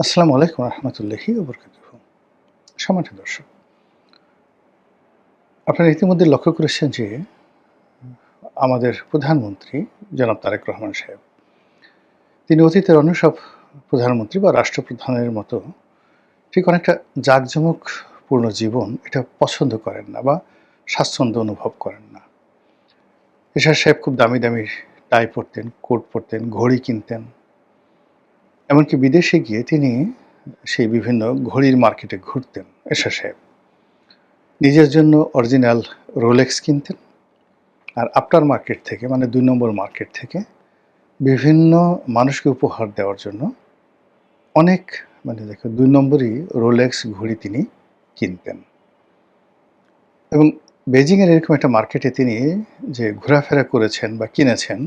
আসসালামু আলাইকুম রহমতুল্লাহি ওয়া বারাকাতুহু। সম্মানিত দর্শক, আপনারা ইতিমধ্যে লক্ষ্য করেছেন যে আমাদের প্রধানমন্ত্রী জনাব তারেক রহমান সাহেব, তিনি অতীতের অন্য সব প্রধানমন্ত্রী বা রাষ্ট্রপ্রধানের মতো ঠিক অনেকটা জাঁকজমকপূর্ণ জীবন এটা পছন্দ করেন না বা স্বাচ্ছন্দ্য অনুভব করেন না। এরশাদ সাহেব খুব দামি, দামি টাই পরতেন, কোট পরতেন, ঘড়ি কিনতেন। এমনকি বিদেশে গিয়ে তিনি সেই বিভিন্ন ঘড়ির মার্কেটে ঘুরতেন এরশাদ সাহেব। নিজের জন্য অরিজিনাল রোলেক্স কিনতেন। আর আফটার মার্কেট থেকে মানে ২ নম্বর মার্কেট থেকে বিভিন্ন মানুষকে উপহার দেওয়ার জন্য অনেক দেখুন ২ নম্বরই রোলেক্স ঘড়ি তিনি কিনতেন। এবং বেজিংয়ের এরকম একটা মার্কেটে তিনি যে ঘোরাফেরা করেছেন বা কিনেছেন,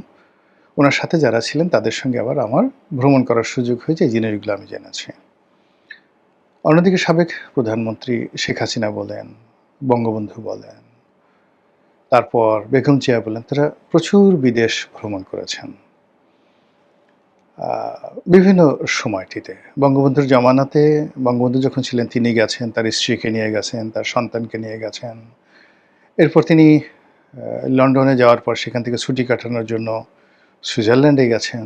উনার সাথে যারা ছিলেন তাদের সঙ্গে আবার আমার ভ্রমণ করার সুযোগ হয়েছে, এই জিনিসগুলো আমি জেনেছি। অন্যদিকে সাবেক প্রধানমন্ত্রী শেখ হাসিনা বলেন, বঙ্গবন্ধু বলেন, তারপর বেগম জিয়া বলেন, তারা প্রচুর বিদেশ ভ্রমণ করেছেন। বিভিন্ন সময়টিতে বঙ্গবন্ধুর জমানাতে বঙ্গবন্ধু যখন ছিলেন তিনি গেছেন, তার স্ত্রীকে নিয়ে গেছেন, তার সন্তানকে নিয়ে গেছেন। এরপর তিনি লন্ডনে যাওয়ার পর সেখান থেকে ছুটি কাটানোর জন্য সুইজারল্যান্ডে গেছেন।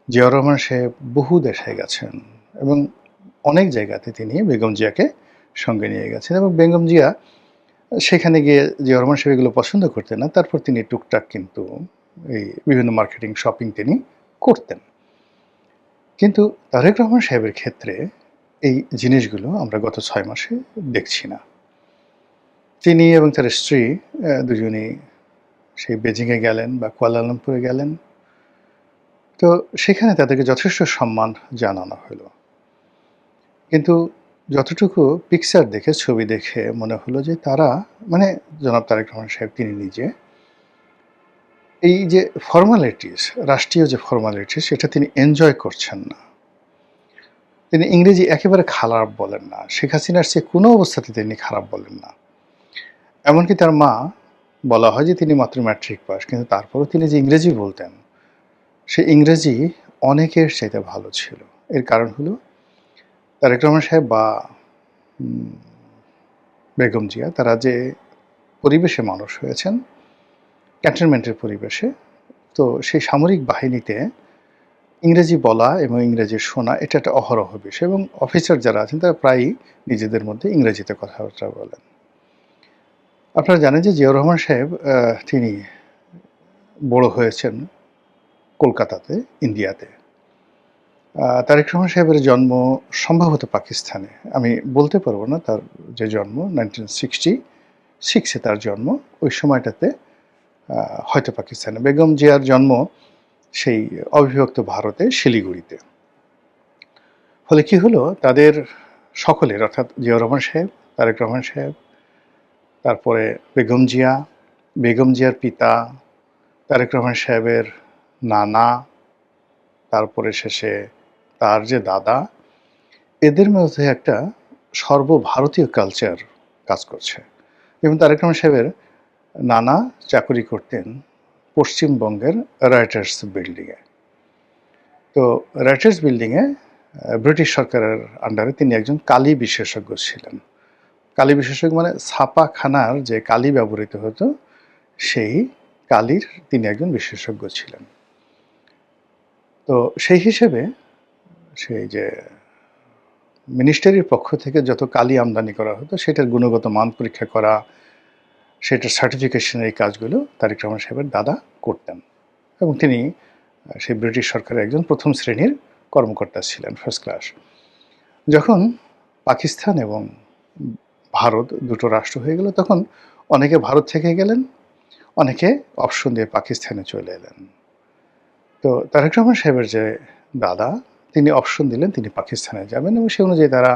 জিয়াউর রহমান সাহেব বহু দেশে গেছেন এবং অনেক জায়গাতে তিনি বেগম জিয়াকে সঙ্গে নিয়ে গেছেন এবং বেগম জিয়া সেখানে গিয়ে জিয়াউর রহমান সাহেব এগুলো পছন্দ করতেন না। তারপর তিনি টুকটাক কিন্তু এই বিভিন্ন মার্কেটিং, শপিং তিনি করতেন। কিন্তু তারেক রহমান সাহেবের ক্ষেত্রে এই জিনিসগুলো আমরা গত ৬ মাসে দেখছি না। তিনি এবং তার স্ত্রী দুজনেই সেই বেজিংয়ে গেলেন বা কুয়ালালামপুরে গেলেন। তো সেখানে তাদেরকে যথেষ্ট সম্মান জানানো হলো। কিন্তু যতটুকু পিকচার দেখে, ছবি দেখে মনে হলো যে তারা জনাব তারেক রহমান সাহেব তিনি নিজে এই যে ফর্মালিটিস, রাষ্ট্রীয় যে ফর্মালিটিস সেটা তিনি এনজয় করছেন না। তিনি ইংরেজি একেবারে খারাপ বলেন না। শেখ হাসিনার চেয়ে কোনো অবস্থাতে তিনি খারাপ বলেন না। এমনকি তার মা বলা হয় যে তিনি মাত্র ম্যাট্রিক পাস। কিন্তু তারপরেও তিনি যে ইংরেজি বলতেন, সে ইংরেজি অনেকের চাইতে ভালো ছিল। এর কারণ হলো তারেক রহমান সাহেব বা উম বেগম জিয়া তারা যে পরিবেশে মানুষ হয়েছেন, ক্যান্টনমেন্টের পরিবেশে, তো সেই সামরিক বাহিনীতে ইংরেজি বলা এবং ইংরেজি শোনা এটা একটা অহরহ বিষয় এবং অফিসার যারা আছেন তারা প্রায়ই নিজেদের মধ্যে ইংরেজিতে কথাবার্তা বলেন। আপনারা জানেন যে জিয়াউর রহমান সাহেব তিনি বড় হয়েছেন কলকাতাতে, ইন্ডিয়াতে। তারেক রহমান সাহেবের জন্ম সম্ভবত পাকিস্তানে। আমি বলতে পারব না তার যে জন্ম 1966 এ তার জন্ম। ওই সময়টাতে হয়তো পাকিস্তানে। বেগম জিয়ার জন্ম সেই অবিভক্ত ভারতে শিলিগুড়িতে। ফলে কি হলো তাদের সকলের অর্থাৎ জিয়াউর রহমান সাহেব, তারেক রহমান সাহেব, তারপরে বেগম জিয়া, বেগম জিয়ার পিতা, তারেক রহমান সাহেবের নানা, তারপরে শেষে তার যে দাদা, এদের মধ্যে একটা সর্বভারতীয় কালচার কাজ করছে। যেমন তারেক রহমান সাহেবের নানা চাকুরি করতেন পশ্চিমবঙ্গের রাইটার্স বিল্ডিংয়ে। তো রাইটার্স বিল্ডিংয়ে ব্রিটিশ সরকারের আন্ডারে তিনি একজন কালি বিশেষজ্ঞ ছিলেন। কালি বিশেষজ্ঞ মানে ছাপাখানার যে কালি ব্যবহৃত হতো, সেই কালির তিনি একজন বিশেষজ্ঞ ছিলেন। তো সেই হিসেবে সেই যে মিনিস্ট্রির পক্ষ থেকে যত কালি আমদানি করা হতো সেটার গুণগত মান পরীক্ষা করা, সেটার সার্টিফিকেশনের এই কাজগুলো তারেক রহমান সাহেবের দাদা করতেন এবং তিনি সেই ব্রিটিশ সরকারের একজন প্রথম শ্রেণীর কর্মকর্তা ছিলেন, ফার্স্ট ক্লাস। যখন পাকিস্তান এবং ভারত দুটো রাষ্ট্র হয়ে গেল তখন অনেকে ভারত থেকে গেলেন, অনেকে অপশন দিয়ে পাকিস্তানে চলে এলেন। তো তারেক রহমান সাহেবের যে দাদা তিনি অপশন দিলেন তিনি পাকিস্তানে যাবেন এবং সে অনুযায়ী তারা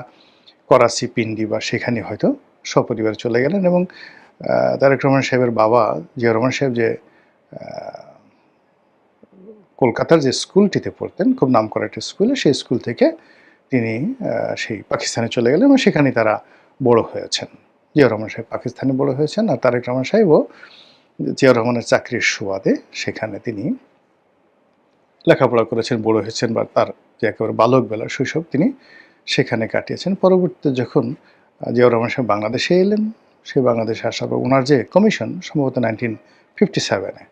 করাচি, পিন্ডি বা সেখানে হয়তো সপরিবারে চলে গেলেন এবং তারেক রহমান সাহেবের বাবা জিয়াউর রহমান সাহেব যে কলকাতার যে স্কুলটিতে পড়তেন, খুব নামকরা একটা স্কুলে, সেই স্কুল থেকে তিনি সেই পাকিস্তানে চলে গেলেন এবং সেখানেই তারা বড় হয়েছেন। জিয়াউর রহমান সাহেব পাকিস্তানে বড় হয়েছেন আর তারেক রহমান সাহেবও জিয়াউর রহমানের চাকরির সুবাদে সেখানে তিনি লেখাপড়া করেছেন, বড় হয়েছেন বা তার যে একেবারে বালক বেলা শৈশব তিনি সেখানে কাটিয়েছেন। পরবর্তীতে যখন জিয়াউর রহমান সাহেব বাংলাদেশে এলেন, সেই বাংলাদেশে আসার পর উনার যে কমিশন সম্ভবত 1957 এ।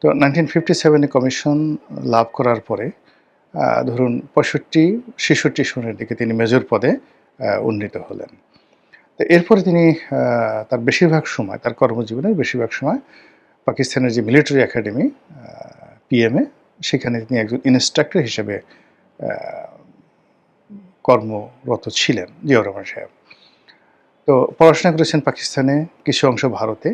তো 1957 এ কমিশন লাভ করার পরে ধরুন 65-66 সনের দিকে তিনি মেজর পদে উন্নীত হলেন। তো এরপরে তিনি তার বেশিরভাগ সময়, তার কর্মজীবনের বেশিরভাগ সময় পাকিস্তানের যে মিলিটারি একাডেমি পিএমএ, সেখানে তিনি একজন ইন্সট্রাক্টর হিসেবে আ কর্মরত ছিলেন জিয়াউর রহমান সাহেব। তো পড়াশোনা করেছেন পাকিস্তানে, কিছু অংশ ভারতে,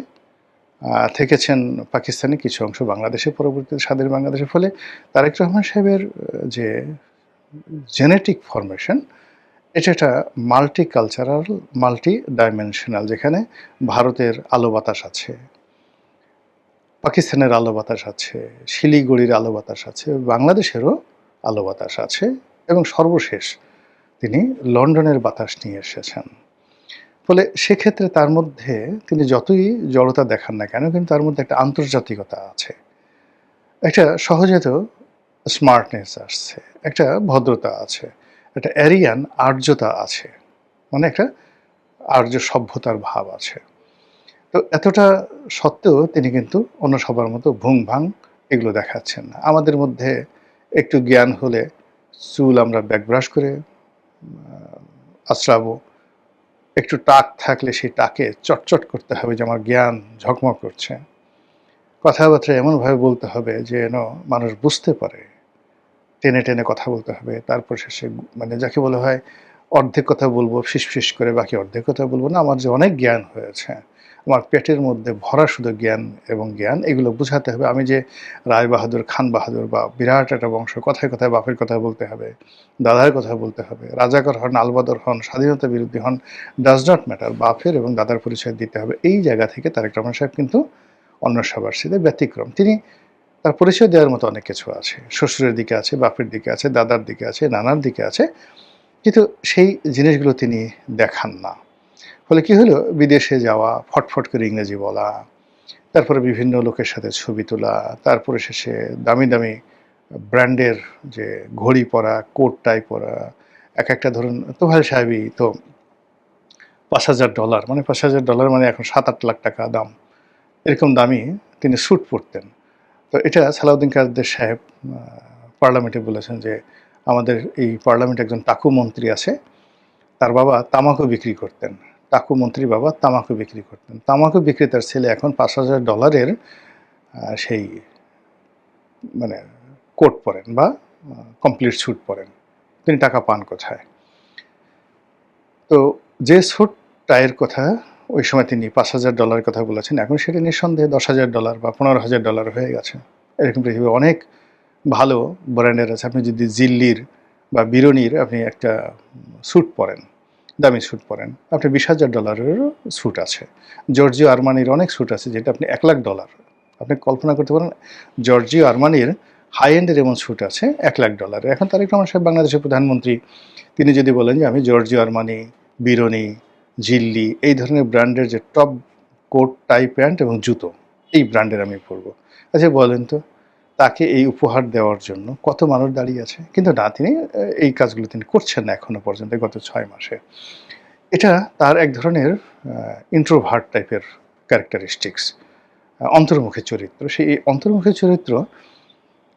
থেকেছেন পাকিস্তানে, কিছু অংশ বাংলাদেশে, পরবর্তীতে স্বাধীন বাংলাদেশের। ফলে তারেক রহমান সাহেবের যে জেনেটিক ফরমেশন, এটা একটা মাল্টিকালচারাল, মাল্টি ডাইমেনশনাল, যেখানে ভারতের আলো বাতাস আছে, পাকিস্তানের আলো বাতাস আছে, শিলিগুড়ির আলো বাতাস আছে, বাংলাদেশেরও আলো বাতাস আছে এবং সর্বশেষ তিনি লন্ডনের বাতাস নিয়ে এসেছেন। ফলে সেক্ষেত্রে তার মধ্যে তিনি যতই জড়তা দেখান না কেন, কিন্তু তার মধ্যে একটা আন্তর্জাতিকতা আছে। একটা সহজাত স্মার্টনেস আসছে, একটা ভদ্রতা আছে, একটা অ্যারিয়ান আর্যতা আছে, মানে একটা আর্য সভ্যতার ভাব আছে। তো এতটা সত্ত্বেও তিনি কিন্তু অন্য সবার মতো ভুং-ভাং এগুলো দেখাচ্ছেন না। আমাদের মধ্যে একটু জ্ঞান হলে চুল আমরা ব্যাকব্রাশ করে আঁচড়াবো, একটু টাক থাকলে সেই টাকে চটচট করতে হবে যে আমার জ্ঞান ঝকমক করছে। কথাবার্তা এমনভাবে বলতে হবে যেন মানুষ বুঝতে পারে, টেনে টেনে কথা বলতে হবে। তারপর শেষে মানে যাকে বলা হয় অর্ধেক কথা বলবো ফিসফিস করে, বাকি অর্ধেক কথা বলবো না। আমার যে অনেক জ্ঞান হয়েছে, আমার পেটের মধ্যে ভরা শুধু জ্ঞান এবং জ্ঞান, এগুলো বুঝাতে হবে। আমি যে রায় বাহাদুর, খান বাহাদুর বা বিরাট একটা বংশ, কথায় কথায় বাপের কথা বলতে হবে, দাদার কথা বলতে হবে, রাজাকার হন, আলবদর হন, স্বাধীনতা বিরোধী হন, ডাজ নট ম্যাটার, বাপের এবং দাদার পরিচয় দিতে হবে। এই জায়গা থেকে তারেক রহমান সাহেব কিন্তু অন্য সবার সাথে ব্যতিক্রম। তিনি তার পরিচয় দেওয়ার মতো অনেক কিছু আছে। শ্বশুরের দিকে আছে, বাপের দিকে আছে, দাদার দিকে আছে, নানার দিকে আছে। কিন্তু সেই জিনিসগুলো তিনি দেখান না। ফলে কি হলো, বিদেশে যাওয়া, ফটফট করে ইংরেজি বলা, তারপরে বিভিন্ন লোকের সাথে ছবি তোলা, তারপরে শেষে দামি দামি ব্র্যান্ডের যে ঘড়ি পরা, কোট টাই পরা, এক একটা ধরুন তোফায়েল সাহেবই তো $৫,০০০, মানে $৫,০০০ মানে এখন ৭-৮ লাখ টাকা দাম, এরকম দামি তিনি স্যুট পরতেন। তো এটা সালাউদ্দিন কাদের সাহেব পার্লামেন্টে বলেছেন যে আমাদের এই পার্লামেন্টে একজন টাকু মন্ত্রী আছে, তার বাবা তামাকু বিক্রি করতেন। টাকু মন্ত্রীর বাবা তামাকু বিক্রি করতেন। তামাকু বিক্রেতার ছেলে এখন $৫,০০০ সেই মানে কোট পরেন বা কমপ্লিট স্যুট পরেন। তিনি টাকা পান কোথায়? তো যে স্যুট টাইয়ের কথা ওই সময় তিনি $৫,০০০ কথা বলেছেন, এখন সেটা নিঃসন্দেহে $১০,০০০ বা $১৫,০০০ হয়ে গেছে। এরকম পৃথিবীর অনেক ভালো ব্র্যান্ডের আছে। আপনি যদি জিল্লির বা বিরনির আপনি একটা স্যুট পরেন, দামি স্যুট পরেন, আপনার $২০,০০০-এরও স্যুট আছে। জর্জিও আরমানির অনেক স্যুট আছে যেটা আপনি $১,০০,০০০, আপনি কল্পনা করতে পারেন জর্জিও আরমানির হাই এন্ডের এমন স্যুট আছে $১,০০,০০০। এখন তারেক রহমান সাহেব বাংলাদেশের প্রধানমন্ত্রী, তিনি যদি বলেন যে আমি জর্জিও আরমানি, বিরনি, জিল্লি এই ধরনের ব্র্যান্ডের যে টপ কোট, টাই, প্যান্ট এবং জুতো, এই ব্র্যান্ডের আমি পরবো। আচ্ছা বলেন তো, তাকে এই উপহার দেওয়ার জন্য কত মানুষ দাঁড়িয়ে আছে? কিন্তু না, তিনি এই কাজগুলো তিনি করছেন না এখনো পর্যন্ত, গত ৬ মাসে। এটা তার এক ধরনের ইন্ট্রোভার্ট টাইপের ক্যারেক্টারিস্টিক্স, অন্তর্মুখী চরিত্র। সেই অন্তর্মুখী চরিত্র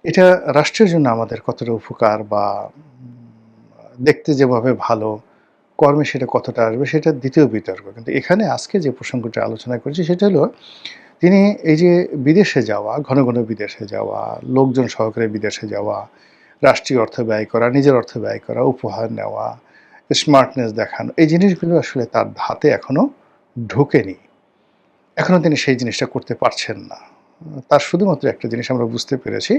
এটা রাষ্ট্রের জন্য আমাদের কতটা উপকার বা দেখতে যেভাবে ভালো, কর্মে সেটা কতটা আসবে সেটা দ্বিতীয় বিতর্ক। কিন্তু এখানে আজকে যে প্রসঙ্গটা আলোচনা করছি সেটা হলো তিনি এই যে বিদেশে যাওয়া, ঘন ঘন বিদেশে যাওয়া, লোকজন সহকারে বিদেশে যাওয়া, রাষ্ট্রীয় অর্থ ব্যয় করা, নিজের অর্থ ব্যয় করা, উপহার নেওয়া, স্মার্টনেস দেখানো, এই জিনিসগুলো আসলে তার ধাতে এখনো ঢোকেনি। এখনো তিনি সেই জিনিসটা করতে পারছেন না। তার শুধুমাত্র একটা জিনিস আমরা বুঝতে পেরেছি,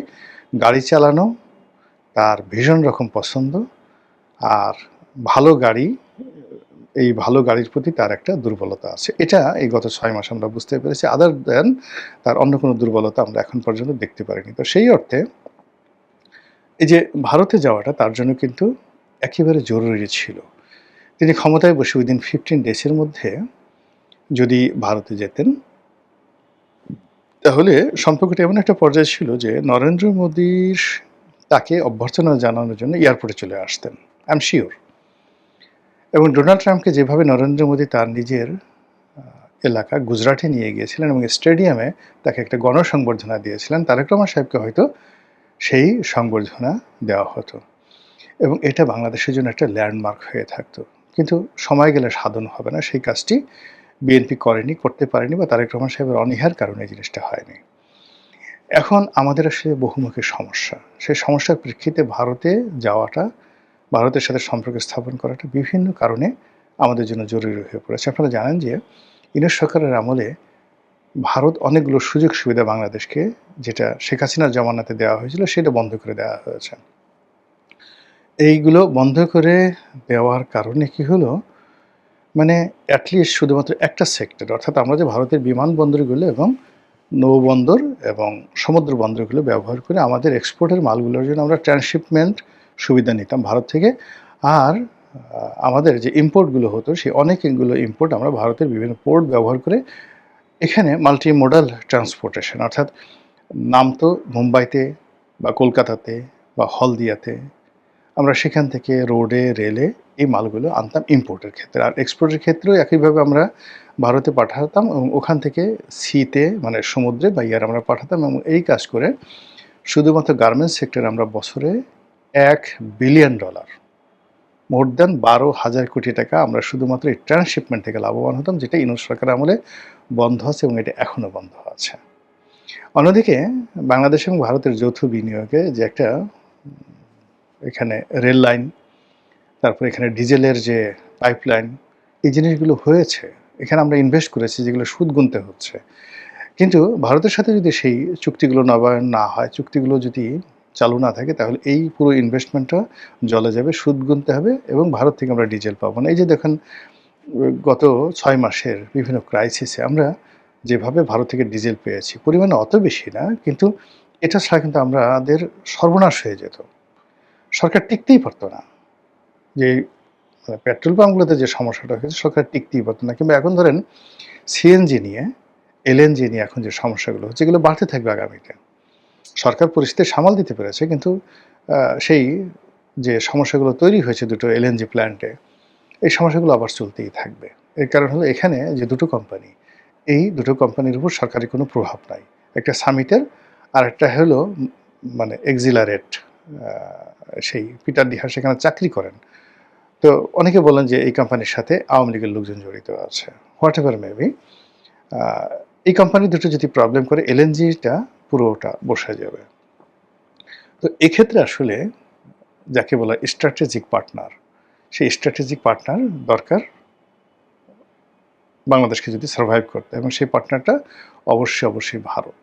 গাড়ি চালানো তার ভীষণ রকম পছন্দ। আর ভালো গাড়ি, এই ভালো গাড়ির প্রতি তার একটা দুর্বলতা আছে। এটা এই গত ৬ মাস আমরা বুঝতে পেরেছি। আদার দ্যান তার অন্য কোনো দুর্বলতা আমরা এখন পর্যন্ত দেখতে পারিনি। তো সেই অর্থে এই যে ভারতে যাওয়াটা তার জন্য কিন্তু একেবারে জরুরি ছিল। তিনি ক্ষমতায় বসে উইদিন 15 ডেজের মধ্যে যদি ভারতে যেতেন, তাহলে সম্পর্কটা এমন একটা পর্যায়ে ছিল যে নরেন্দ্র মোদীর তাকে অভ্যর্থনা জানানোর জন্য এয়ারপোর্টে চলে আসতেন, আই এম শিওর। এবং ডোনাল্ড ট্রাম্পকে যেভাবে নরেন্দ্র মোদী তার নিজের এলাকা গুজরাটে নিয়ে গিয়েছিলেন এবং স্টেডিয়ামে তাকে একটা গণসংবর্ধনা দিয়েছিলেন, তারেক রহমান সাহেবকে হয়তো সেই সংবর্ধনা দেওয়া হতো এবং এটা বাংলাদেশের জন্য একটা ল্যান্ডমার্ক হয়ে থাকতো। কিন্তু সময় গেলে সাধন হবে না, সেই কাজটি বিএনপি করেনি, করতে পারেনি, বা তারেক রহমান সাহেবের অনীহার কারণে এই জিনিসটা হয়নি। এখন আমাদের আসলে বহুমুখী সমস্যা, সেই সমস্যার প্রেক্ষিতে ভারতে যাওয়াটা, ভারতের সাথে সম্পর্ক স্থাপন করাটা বিভিন্ন কারণে আমাদের জন্য জরুরি হয়ে পড়েছে। আপনারা জানেন যে ইউনূস সরকারের আমলে ভারত অনেকগুলো সুযোগ সুবিধা বাংলাদেশকে, যেটা শেখ হাসিনার জমানাতে দেওয়া হয়েছিল, সেটা বন্ধ করে দেওয়া হয়েছে। এইগুলো বন্ধ করে দেওয়ার কারণে কি হলো, মানে অ্যাটলিস্ট শুধুমাত্র একটা সেক্টর, অর্থাৎ আমরা যে ভারতের বিমানবন্দরগুলো এবং নৌবন্দর এবং সমুদ্র বন্দরগুলো ব্যবহার করে আমাদের এক্সপোর্টের মালগুলোর জন্য আমরা ট্রান্সশিপমেন্ট সুবিধা নিতাম ভারত থেকে। আর আমাদের যে ইম্পোর্টগুলো হতো, সেই অনেকগুলো ইম্পোর্ট আমরা ভারতের বিভিন্ন পোর্ট ব্যবহার করে এখানে মাল্টি মোডাল ট্রান্সপোর্টেশন, অর্থাৎ নামতো মুম্বাইতে বা কলকাতাতে বা হলদিয়াতে, আমরা সেখান থেকে রোডে, রেলে এই মালগুলো আনতাম ইম্পোর্টের ক্ষেত্রে। আর এক্সপোর্টের ক্ষেত্রেও একইভাবে আমরা ভারতে পাঠাতাম এবং ওখান থেকে সিতে, মানে সমুদ্রে বা ইয়ার আমরা পাঠাতাম, এবং এই কাজ করে শুধুমাত্র গার্মেন্টস সেক্টরে আমরা বছরে $1 বিলিয়ন, মোর দ্যান 12,000 কোটি টাকা আমরা শুধুমাত্র এই ট্রান্সশিপমেন্ট থেকে লাভবান হতাম, যেটা ইউনূস সরকার আমলে বন্ধ আছে এবং এটা এখনও বন্ধ আছে। অন্যদিকে বাংলাদেশ এবং ভারতের যৌথ বিনিয়োগে যে একটা এখানে রেল লাইন, তারপর এখানে ডিজেলের যে পাইপলাইন, এই জিনিসগুলো হয়েছে, এখানে আমরা ইনভেস্ট করেছি, যেগুলো সুদ গুনতে হচ্ছে। কিন্তু ভারতের সাথে যদি সেই চুক্তিগুলো নবায়ন না হয়, চুক্তিগুলো যদি চালু না থাকে, তাহলে এই পুরো ইনভেস্টমেন্টটা জলে যাবে, সুদ গুনতে হবে এবং ভারত থেকে আমরা ডিজেল পাবো না। এই যে দেখেন গত 6 মাসের বিভিন্ন ক্রাইসিসে আমরা যেভাবে ভারত থেকে ডিজেল পেয়েছি, পরিমাণে অত বেশি না, কিন্তু এটা ছাড়া কিন্তু আমাদের সর্বনাশ হয়ে যেত, সরকার টিকতেই পারতো না। যে পেট্রোল পাম্পগুলোতে যে সমস্যাটা হয়েছে, সরকার টিকতেই পারতো না। কিংবা এখন ধরেন সিএনজি নিয়ে, এলএনজি নিয়ে এখন যে সমস্যাগুলো হচ্ছে, এগুলো বাড়তে থাকবে আগামীতে। সরকার পরিস্থিতি সামাল দিতে পেরেছে, কিন্তু সেই যে সমস্যাগুলো তৈরি হয়েছে দুটো এলএনজি প্ল্যান্টে, এই সমস্যাগুলো আবার চলতেই থাকবে। এর কারণ হলো এখানে যে দুটো কোম্পানি, এই দুটো কোম্পানির উপর সরকারি কোনো প্রভাব নাই। একটা সামিটের, আর একটা হলো মানে এক্সিলারেট, সেই পিটার ডিহার সেখানে চাকরি করেন। তো অনেকে বলেন যে এই কোম্পানির সাথে আওয়ামী লীগের লোকজন জড়িত আছে, হোয়াট এভার মেবি। এই কোম্পানি দুটো যদি প্রবলেম করে, এলএনজিটা পুরোটা বসে যাবে। তো এক্ষেত্রে আসলে যাকে বলা স্ট্র্যাটেজিক পার্টনার, সেই স্ট্র্যাটেজিক পার্টনার দরকার বাংলাদেশকে যদি সার্ভাইভ করতে, এবং সেই পার্টনারটা অবশ্যই ভারত।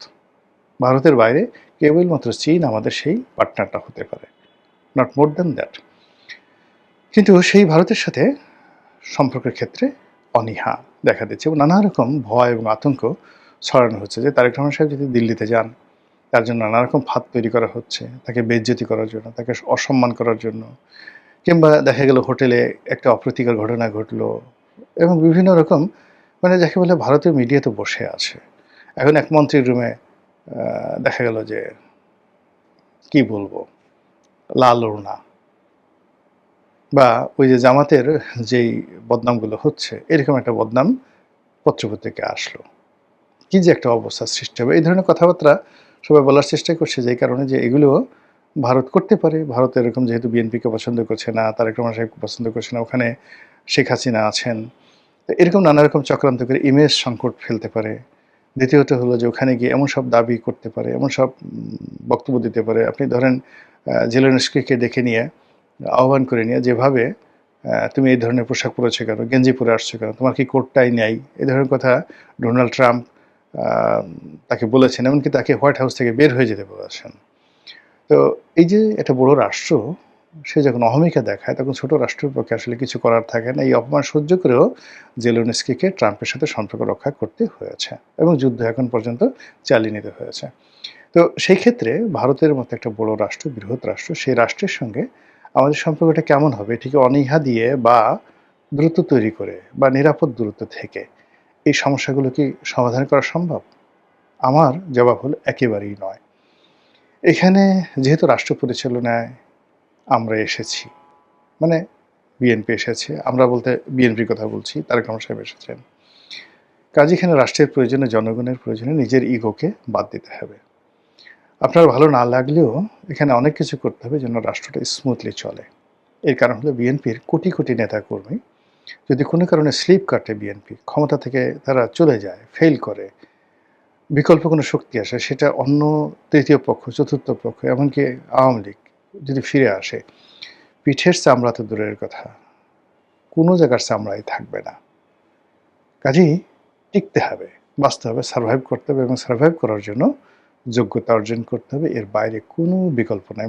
ভারতের বাইরে কেবলমাত্র চীন আমাদের সেই পার্টনারটা হতে পারে, নট মোর দ্যান দ্যাট। কিন্তু সেই ভারতের সাথে সম্পর্কের ক্ষেত্রে অনীহা দেখা দিচ্ছে এবং নানা রকম ভয় এবং আতঙ্ক ছড়ানো হচ্ছে যে তারেক রহমান সাহেব যদি দিল্লিতে যান, তার জন্য নানা রকম ফাঁদ তৈরি করা হচ্ছে, তাকে বেইজ্জতি করার জন্য, তাকে অসম্মান করার জন্য। কিংবা দেখা গেল হোটেলে একটা অপ্রীতিকর ঘটনা ঘটলো এবং বিভিন্ন রকম, মানে যাকে বলে ভারতীয় মিডিয়া তো বসে আছে। এখন এক মন্ত্রীর রুমে দেখা গেল যে কি বলবো, লাল ওড়না, বা ওই যে জামাতের যেই বদনামগুলো হচ্ছে, এরকম একটা বদনাম পত্রপত্রিকায় আসলো। কি যে একটা অবস্থার সৃষ্টি হবে, এই ধরনের কথাবার্তা সবাই বলার চেষ্টা করছে, যেই কারণে যে এগুলো ভারত করতে পারে। ভারত এরকম যেহেতু বিএনপিকে পছন্দ করছে না, তারেক রহমান সাহেবকে পছন্দ করছে না, ওখানে শেখ হাসিনা আছেন, তো এরকম নানা রকম চক্রান্ত করে ইমেজ সংকট ফেলতে পারে। দ্বিতীয়ত হলো যে ওখানে গিয়ে এমন সব দাবি করতে পারে, এমন সব বক্তব্য দিতে পারে। আপনি ধরেন জেলেনস্কিকে ডেকে নিয়ে, আহ্বান করে নিয়ে, যেভাবে তুমি এই ধরনের পোশাক পরেছো কেন, গেঞ্জি পরে আসছো কেন, তোমার কি কোট টাই নেই, এই ধরনের কথা ডোনাল্ড ট্রাম্প তাকে বলেছেন, এমনকি তাকে হোয়াইট হাউস থেকে বের হয়ে যেতে বলেছেন। তো এই যে একটা বড় রাষ্ট্র, সে যখন অহমিকা দেখায়, তখন ছোট রাষ্ট্রের পক্ষে আসলে কিছু করার থাকে না। এই অপমান সহ্য করেও জেলেনস্কিকে ট্রাম্পের সাথে সম্পর্ক রক্ষা করতে হয়েছে এবং যুদ্ধ এখন পর্যন্ত চালিয়ে নিতে হয়েছে। তো সেই ক্ষেত্রে ভারতের মতো একটা বড় রাষ্ট্র, বৃহৎ রাষ্ট্র, সেই রাষ্ট্রের সঙ্গে আমাদের সম্পর্কটা কেমন হবে, এটিকে অনীহা দিয়ে বা দূরত্ব তৈরি করে বা নিরাপদ দূরত্ব থেকে এই সমস্যাগুলো কি সমাধান করা সম্ভব? আমার জবাব হলো একেবারেই নয়। এখানে যেহেতু রাষ্ট্র পরিচালনায় আমরা এসেছি, মানে বিএনপি এসেছে, আমরা বলতে বিএনপির কথা বলছি, তারেক রহমান সাহেব এসেছেন। কাজে এখানে রাষ্ট্রের প্রয়োজনে, জনগণের প্রয়োজনে নিজের ইগোকে বাদ দিতে হবে। আপনার ভালো না লাগলেও এখানে অনেক কিছু করতে হবে যেন রাষ্ট্রটা স্মুথলি চলে। এর কারণ হলো বিএনপির কোটি, কোটি নেতাকর্মী যদি কোনো কারণে স্লিপ কাটে বিএনপি, ক্ষমতা থেকে তারা চলে যায়, ফেইল করে, বিকল্প কোনো শক্তি আসে, সেটা অন্য তৃতীয় পক্ষ, চতুর্থ পক্ষ, এমনকি আওয়ামী লীগ যদি ফিরে আসে, পিঠের চামড়া তো দূরের কথা, কোনো জায়গার চামড়াই থাকবে না। কাজেই টিকতে হবে, বাঁচতে হবে, সারভাইভ করতে হবে এবং সারভাইভ করার জন্য যোগ্যতা অর্জন করতে হবে। এর বাইরে কোনো বিকল্প নাই।